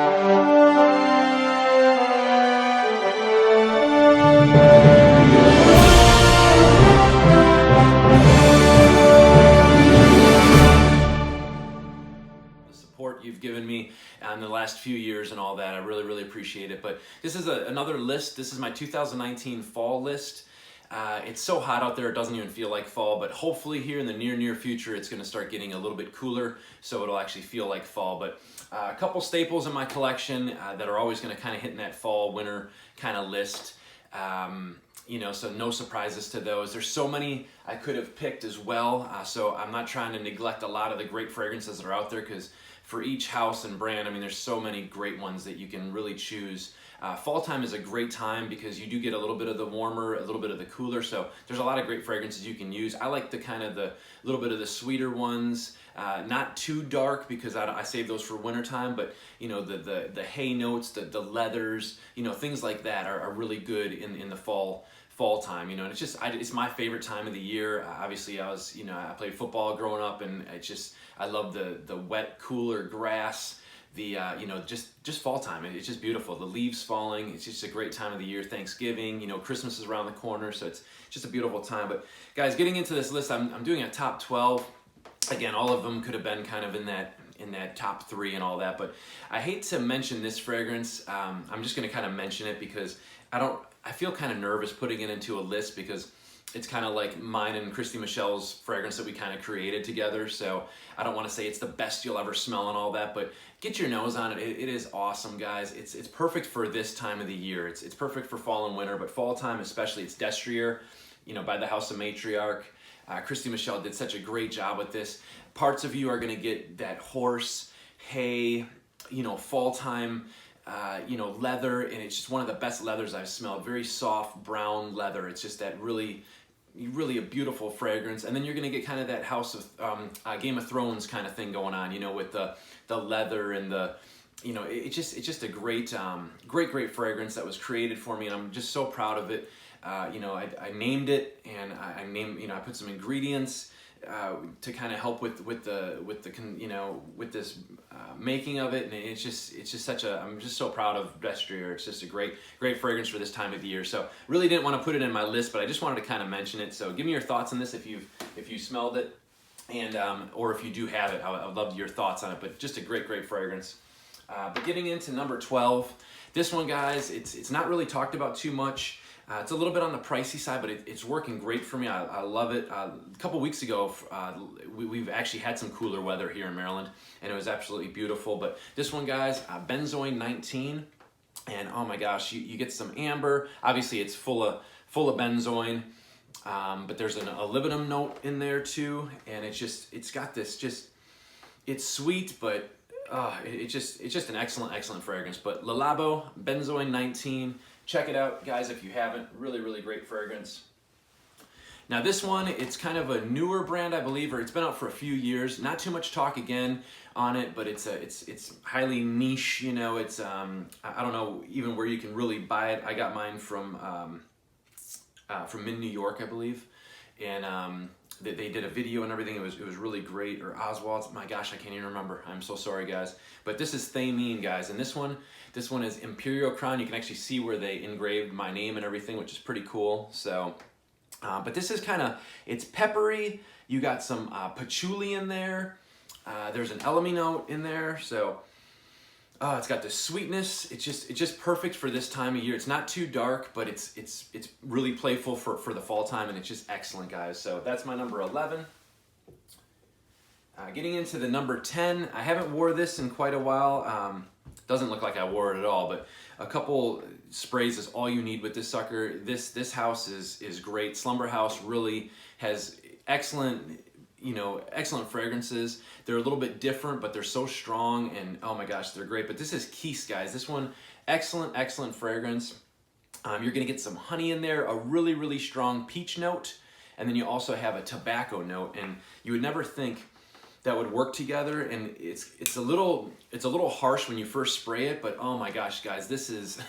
Support you've given me in the last few years and all that. I really appreciate it. But this is another list. This is my 2019 fall list. It's so hot out there, it doesn't even feel like fall, but hopefully here in the near future it's going to start getting a little bit cooler, so it'll actually feel like fall. But a couple staples in my collection that are always going to kind of hit in that fall winter kind of list. You know, so no surprises to those. There's so many I could have picked as well, so I'm not trying to neglect a lot of the great fragrances that are out there, because for each house and brand, I mean, there's so many great ones that you can really choose. Fall time is a great time because you do get a little bit of the warmer, a little bit of the cooler, so there's a lot of great fragrances you can use. I like the kind of the little bit of the sweeter ones, not too dark because I save those for winter time, but you know, the hay notes, the leathers, you know, things like that are really good in the fall time, you know, and it's just, it's my favorite time of the year. Obviously I played football growing up, and I love the wet, cooler grass, you know, just fall time. It's just beautiful. The leaves falling. It's just a great time of the year. Thanksgiving, you know, Christmas is around the corner, so it's just a beautiful time. But guys, getting into this list, I'm doing a top 12. Again, all of them could have been kind of in that top 3 and all that, but I hate to mention this fragrance. I'm just going to kind of mention it because I feel kind of nervous putting it into a list because it's kind of like mine and Christy Michelle's fragrance that we kind of created together. So I don't want to say it's the best you'll ever smell and all that, but get your nose on it. It is awesome, guys. It's perfect for this time of the year. It's perfect for fall and winter, but fall time especially. It's Destrier, you know, by the House of Matriarch. Christy Michelle did such a great job with this. Parts of you are going to get that horse, hay, you know, fall time, you know, leather, and it's just one of the best leathers I've smelled. Very soft brown leather. It's just that really a beautiful fragrance. And then you're going to get kind of that House of Game of Thrones kind of thing going on, you know, with the leather and the, you know, it's just a great fragrance that was created for me, and I'm just so proud of it. You know, I named it, and you know, I put some ingredients to kind of help with this making of it, and it's just such a, I'm just so proud of Destrier. It's just a great fragrance for this time of the year. So really didn't want to put it in my list, but I just wanted to kind of mention it. So give me your thoughts on this if you smelled it, and or if you do have it. I would love your thoughts on it. But just a great fragrance. But getting into number 12, this one, guys, it's not really talked about too much. It's a little bit on the pricey side, but it's working great for me. I love it. A couple weeks ago, we've actually had some cooler weather here in Maryland, and it was absolutely beautiful. But this one, guys, Benjoin 19, and oh my gosh, you get some amber. Obviously, it's full of benzoin, but there's a libidinum note in there too, and it's got this it's sweet, but it's just an excellent fragrance. But Le Labo Benjoin 19. Check it out, guys, if you haven't. Really great fragrance. Now this one, it's kind of a newer brand, I believe, or it's been out for a few years. Not too much talk again on it, but it's highly niche. You know, it's I don't know even where you can really buy it. I got mine from New York, I believe, and they did a video and everything. It was really great. Or Oswald's. My gosh, I can't even remember. I'm so sorry, guys. But this is Thameen, guys, and this one is Imperial Crown. You can actually see where they engraved my name and everything, which is pretty cool. So, but this is it's peppery. You got some patchouli in there. There's an elemi note in there. So, it's got the sweetness. It's just perfect for this time of year. It's not too dark, but it's really playful for the fall time, and it's just excellent, guys. So that's my number 11. Getting into the number 10, I haven't wore this in quite a while. Doesn't look like I wore it at all, but a couple sprays is all you need with this sucker. This house is great. Slumber House really has excellent fragrances. They're a little bit different, but they're so strong, and oh my gosh, they're great. But this is Kiste, guys. This one, excellent fragrance. You're gonna get some honey in there, a really strong peach note, and then you also have a tobacco note, and you would never think that would work together, and it's a little harsh when you first spray it, but oh my gosh, guys, this is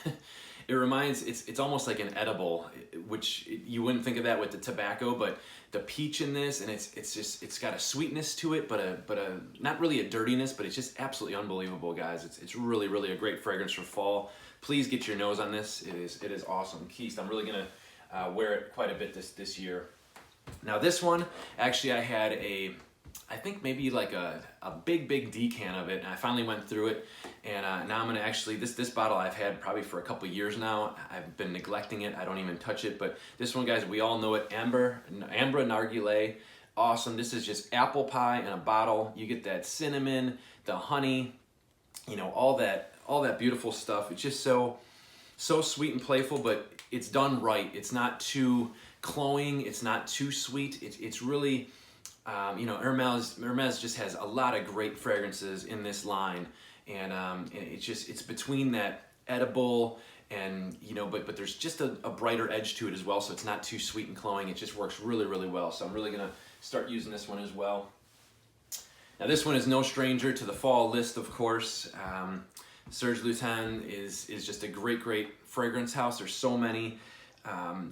it reminds, it's almost like an edible, which you wouldn't think of that with the tobacco, but the peach in this, and it's got a sweetness to it, but a not really a dirtiness, but it's just absolutely unbelievable, guys. It's really a great fragrance for fall. Please get your nose on this. It is awesome. Kiste, I'm really gonna wear it quite a bit this year. Now this one, actually I had I think maybe like a big decan of it, and I finally went through it, and now I'm gonna actually, this bottle I've had probably for a couple years now. I've been neglecting it, I don't even touch it, but this one, guys, we all know it, Ambre Nargulia, awesome. This is just apple pie in a bottle. You get that cinnamon, the honey, you know, all that beautiful stuff. It's just so sweet and playful, but it's done right. It's not too cloying, it's not too sweet. It's really, you know, Hermes just has a lot of great fragrances in this line, and it's between that edible and, you know, but there's just a brighter edge to it as well, so it's not too sweet and cloying. It just works really well. So I'm really gonna start using this one as well. Now this one is no stranger to the fall list, of course. Serge Lutens is just a great fragrance house. There's so many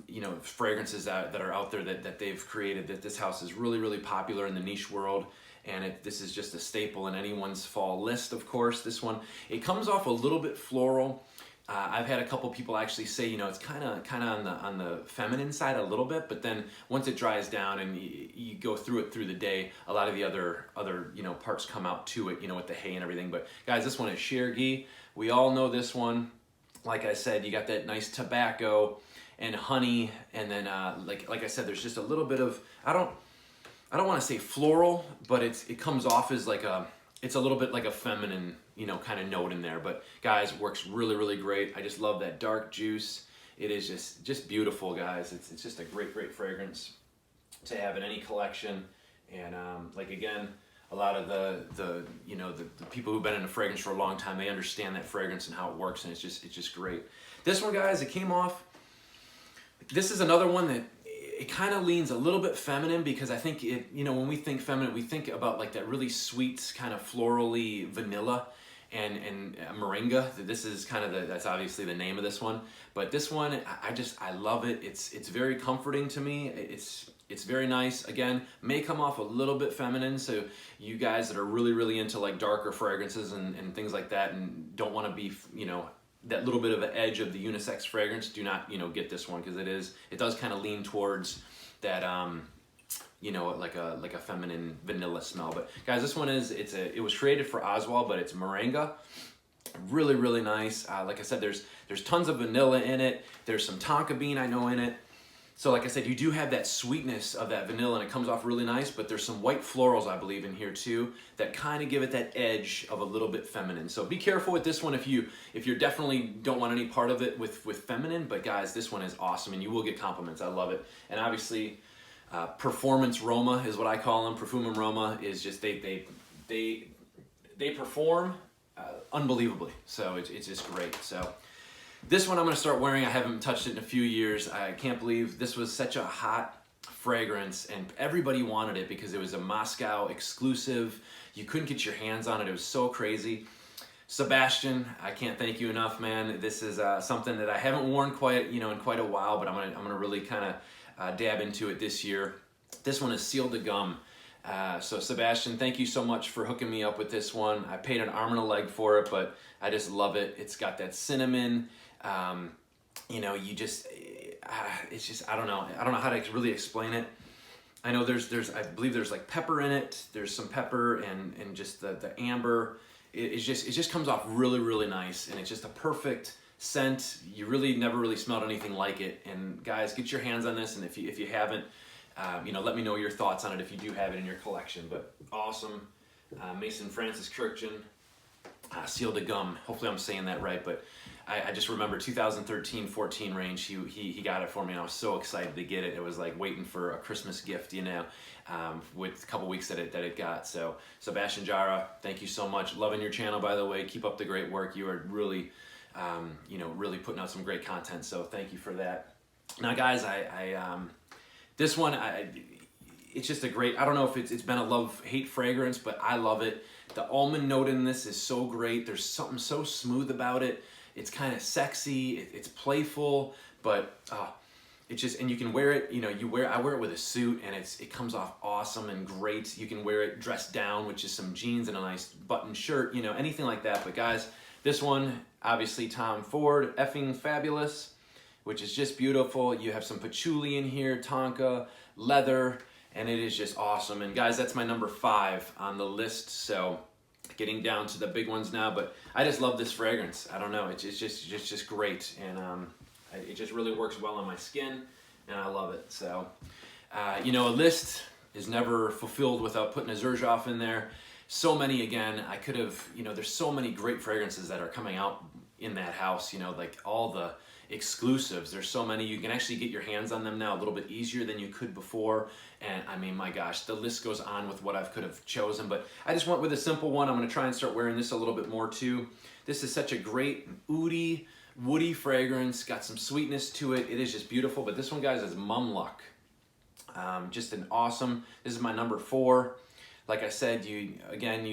you know, fragrances that are out there that they've created, that this house is really popular in the niche world, and this is just a staple in anyone's fall list, of course. This one, it comes off a little bit floral. I've had a couple people actually say, you know, it's kind of on the feminine side a little bit, but then once it dries down and you go through it through the day, a lot of the other you know, parts come out to it, you know, with the hay and everything. But guys, this one is Chergui. We all know this one. Like I said, you got that nice tobacco and honey, and then like I said, there's just a little bit of, I don't want to say floral, but it comes off as like it's a little bit like a feminine, you know, kind of note in there. But guys, works really great. I just love that dark juice. It is just beautiful, guys. It's just a great fragrance to have in any collection. And like, again, a lot of the you know, the people who've been in a fragrance for a long time, they understand that fragrance and how it works, and it's just great. This one, guys, it came off. This is another one that it kind of leans a little bit feminine, because I think it, you know, when we think feminine, we think about like that really sweet kind of florally vanilla and Meringa. This is kind of that's obviously the name of this one, but this one, I love it. It's very comforting to me. It's very nice. Again, may come off a little bit feminine, so you guys that are really into like darker fragrances and things like that, and don't want to be, you know, that little bit of an edge of the unisex fragrance, do not, you know, get this one, because it does kind of lean towards that you know, like a feminine vanilla smell. But guys, this one it was created for Oswald, but it's Meringa. Really nice. Like I said, there's tons of vanilla in it. There's some tonka bean, I know, in it. So like I said, you do have that sweetness of that vanilla, and it comes off really nice, but there's some white florals, I believe, in here too, that kind of give it that edge of a little bit feminine. So be careful with this one if you definitely don't want any part of it with feminine, but guys, this one is awesome, and you will get compliments. I love it. And obviously, Performance Roma is what I call them. Perfumum Roma is just, they perform unbelievably. So it's just great. So this one I'm going to start wearing. I haven't touched it in a few years. I can't believe this was such a hot fragrance, and everybody wanted it because it was a Moscow exclusive. You couldn't get your hands on it. It was so crazy. Sebastian, I can't thank you enough, man. This is something that I haven't worn in quite a while, but I'm gonna really kind of dab into it this year. This one is Ciel de Gum. So Sebastian, thank you so much for hooking me up with this one. I paid an arm and a leg for it, but I just love it. It's got that cinnamon. You know, it's just, I don't know how to really explain it. I know I believe there's like pepper in it. There's some pepper and just the amber. It just comes off really nice, and it's just a perfect scent. You really never really smelled anything like it. And guys, get your hands on this, and if you haven't, you know, let me know your thoughts on it if you do have it in your collection. But awesome. Mason Francis Kirkjian, Ciel de Gum. Hopefully I'm saying that right, but I just remember 2013-14 range, he got it for me, and I was so excited to get it. It was like waiting for a Christmas gift, you know, with a couple weeks that it got. So Sebastian Jara, thank you so much. Loving your channel, by the way. Keep up the great work. You are really, you know, really putting out some great content. So thank you for that. Now, guys, this one, it's just a great, I don't know if it's been a love-hate fragrance, but I love it. The almond note in this is so great. There's something so smooth about it. It's kind of sexy, it's playful, but it just, and you can wear it, you know, I wear it with a suit, and it comes off awesome and great. You can wear it dressed down, which is some jeans and a nice button shirt, you know, anything like that. But guys, this one, obviously Tom Ford, effing fabulous, which is just beautiful. You have some patchouli in here, tonka, leather, and it is just awesome. And guys, that's my number 5 on the list. So getting down to the big ones now, but I just love this fragrance. I don't know, it's just great, and it just really works well on my skin, and I love it. So, you know, a list is never fulfilled without putting a Xerjoff in there. So many, again, I could have, you know, there's so many great fragrances that are coming out in that house, you know, like all the exclusives. There's so many. You can actually get your hands on them now a little bit easier than you could before. And I mean, my gosh, the list goes on with what I could have chosen, but I just went with a simple one. I'm going to try and start wearing this a little bit more too. This is such a great oody, woody fragrance, got some sweetness to it. It is just beautiful. But this one, guys, is Mamluk. Just an awesome, this is my number 4. Like I said, you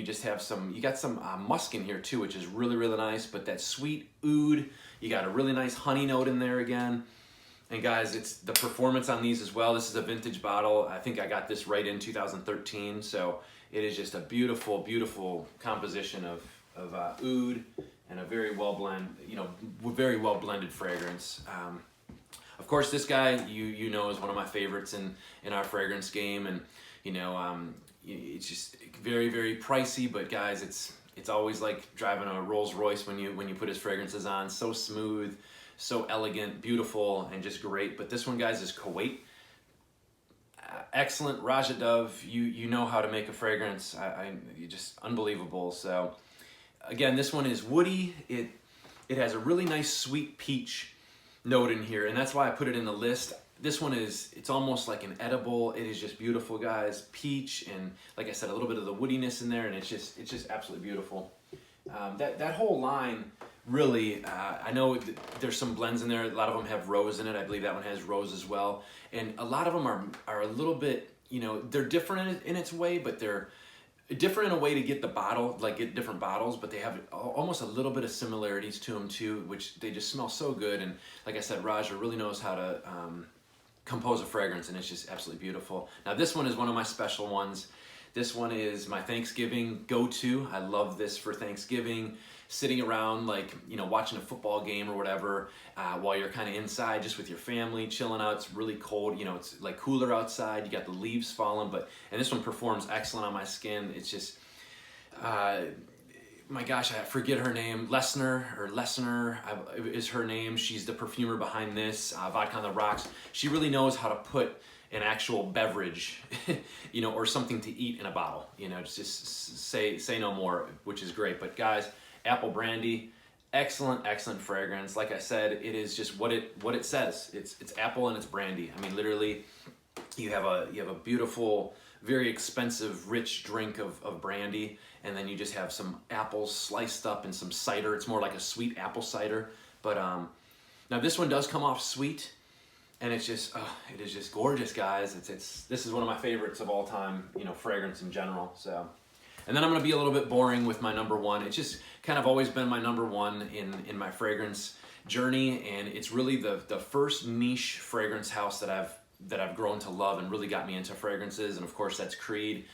just have you got some musk in here too, which is really, really nice. But that sweet oud, you got a really nice honey note in there again. And guys, it's the performance on these as well. This is a vintage bottle. I think I got this right in 2013. So it is just a beautiful, beautiful composition of oud and a very well very well blended fragrance. Of course, this guy you know is one of my favorites in our fragrance game, and you know it's just very, very pricey. But guys, it's always like driving a Rolls Royce when you put his fragrances on. So smooth, so elegant, beautiful, and just great. But this one, guys, is Kuwait. Excellent Raja Dove. You know how to make a fragrance. You just unbelievable. So again, this one is woody. It has a really nice sweet peach note in here, and that's why I put it in the list. This one it's almost like an edible. It is just beautiful, guys. Peach, and like I said, a little bit of the woodiness in there, and it's just absolutely beautiful. That whole line, really, I know there's some blends in there. A lot of them have rose in it. I believe that one has rose as well. And a lot of them are a little bit, you know, they're different in its way, but they're different in a way to get the bottle, like get different bottles, but they have almost a little bit of similarities to them too, which they just smell so good. And like I said, Raja really knows how to compose a fragrance, and it's just absolutely beautiful. Now this one is one of my special ones. This one is my Thanksgiving go-to. I love this for Thanksgiving, sitting around like, you know, watching a football game or whatever, while you're kind of inside just with your family, chilling out. It's really cold, you know, it's like cooler outside. You got the leaves falling, and this one performs excellent on my skin. It's just, my gosh, I forget her name. Lesnar is her name. She's the perfumer behind this, Vodka on the Rocks. She really knows how to put an actual beverage, you know, or something to eat in a bottle. You know, just say no more, which is great. But guys, Apple Brandy, excellent fragrance. Like I said, it is just what it says. It's apple and it's brandy. I mean, literally, you have a beautiful, very expensive, rich drink of brandy, and then you just have some apples sliced up and some cider. It's more like a sweet apple cider. But now this one does come off sweet. And it's just, it is just gorgeous, guys. This is one of my favorites of all time, you know, fragrance in general. So, and then I'm going to be a little bit boring with my number 1. It's just kind of always been my number 1 in my fragrance journey, and it's really the first niche fragrance house that I've grown to love and really got me into fragrances. And of course, that's Creed.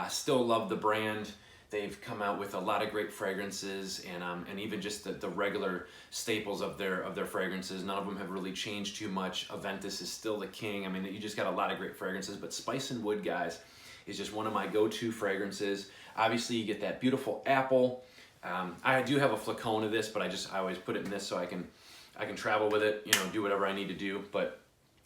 Still love the brand. They've come out with a lot of great fragrances, and even just the regular staples of their fragrances. None of them have really changed too much. Aventus is still the king. I mean, you just got a lot of great fragrances, but Spice and Wood, guys, is just one of my go-to fragrances. Obviously, you get that beautiful apple. I do have a flacon of this, but I always put it in this so I can travel with it, you know, do whatever I need to do. But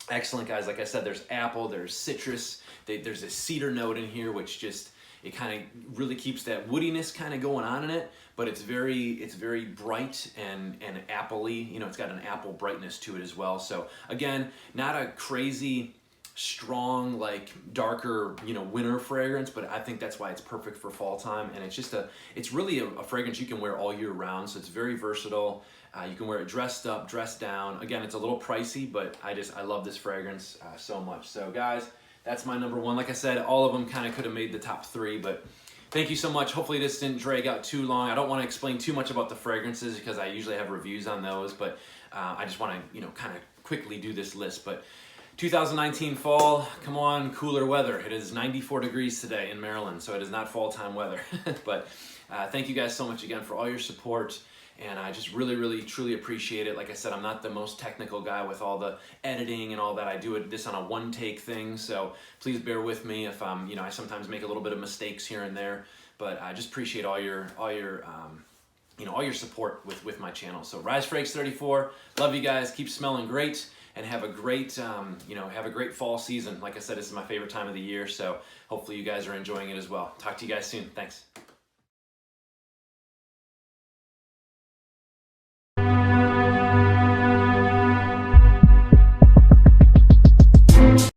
excellent, guys. Like I said, there's apple, there's citrus, there's a cedar note in here, which just, it kind of really keeps that woodiness kind of going on in it, but it's very bright and appley. You know, it's got an apple brightness to it as well. So again, not a crazy strong, like darker, you know, winter fragrance, but I think that's why it's perfect for fall time. And it's really a fragrance you can wear all year round. So it's very versatile. You can wear it dressed up, dressed down. Again, it's a little pricey, but I love this fragrance so much. So guys, that's my number 1. Like I said, all of them kind of could have made the top 3, but thank you so much. Hopefully this didn't drag out too long. I don't want to explain too much about the fragrances because I usually have reviews on those, but I just want to, kind of quickly do this list. But 2019 fall, come on, cooler weather. It is 94 degrees today in Maryland, so it is not fall time weather. But thank you guys so much again for all your support. And I just really, really, truly appreciate it. Like I said, I'm not the most technical guy with all the editing and all that. I do this on a one-take thing, so please bear with me if I'm, I sometimes make a little bit of mistakes here and there. But I just appreciate all your support with my channel. So Rise Frakes 34, love you guys. Keep smelling great, and have a great, have a great fall season. Like I said, this is my favorite time of the year, so hopefully you guys are enjoying it as well. Talk to you guys soon. Thanks.